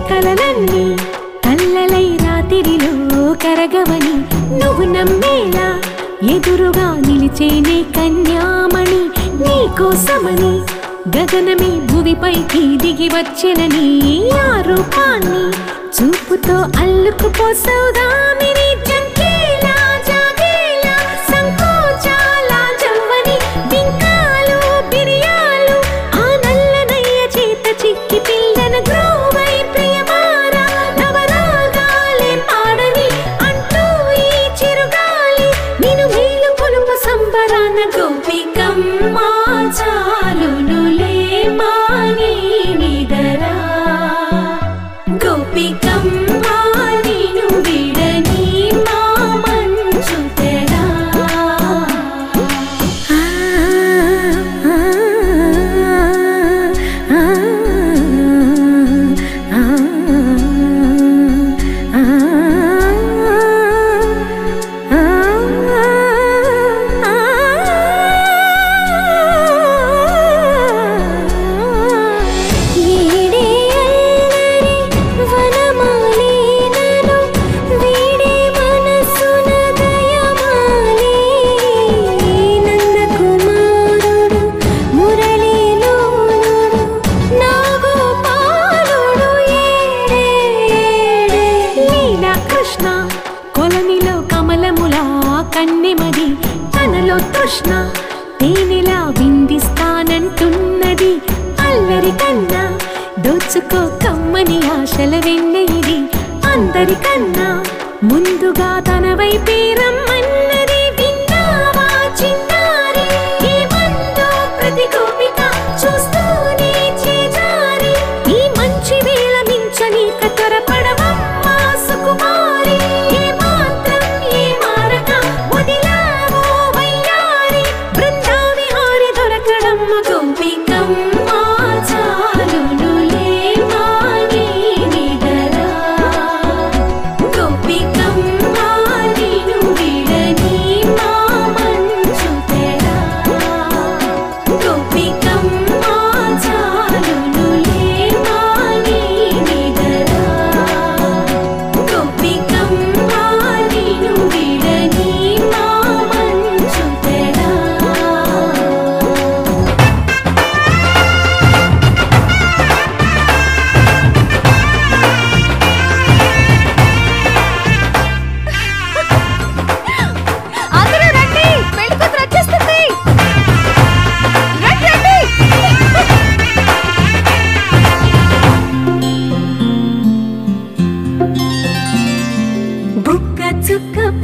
కలలన్నీ కల్లలై రాత్రిలో కరగవని నువ్వు నమ్మేలా ఎదురుగా నిలిచేనే కన్యామణి నీకోసమని గగనమే భూమిపైకి దిగి వచ్చెనని ఆ రూపాన్ని చూపుతో అల్లుకుపోసౌదామిని జంకేలా జాగేలా సంకోచాల జవ్వని బింకాలు బిరియాలు ఆ నల్లనయ్య చేత చిక్కి పిల్లన గ్రోవై ప్రియమారా నవరాగాలే పాడని అంటూ ఈ చిరుగాలి నిన్ను మేలు కొలుపు సంబరాన గోపికమ్మ చాలునులే మాని నిదరా గోపికమ్మ నిన్ను విడని మా మంచు తెరా కొలనిలో కమలములా కన్నెమది తనలో తృష్ణ తేనెలా విందిస్తానంటున్నది అల్లరి కన్నా దోచుకో కమ్మని ఆశల వెన్నెయిది అందరికన్నా ముందుగా తన వైపే రమ్మన్నది విన్నావా చిన్నారి ఏమందో ప్రతి గోపిక చూస్తూనే చేజారి ఈ మంచి వేళ మించని కతరపడవమ్మ సుకుమారి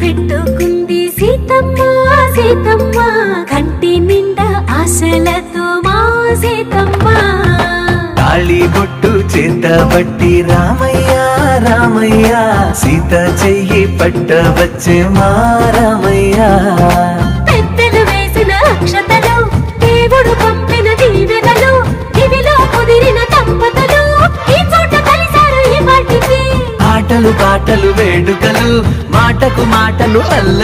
పెట్టుకుంది సీతమ్మ సీతమ్మ కంటి నిండా ఆశలతో మా సీతమ్మ తాళి బొట్టు చేతబట్టి రామయ్య రామయ్య సీత చెయ్యి పట్టవచ్చే మా రామయ్య పెద్దలు ఆటలు పాటలు వేడుకలు మాటకు మాటలు అల్ల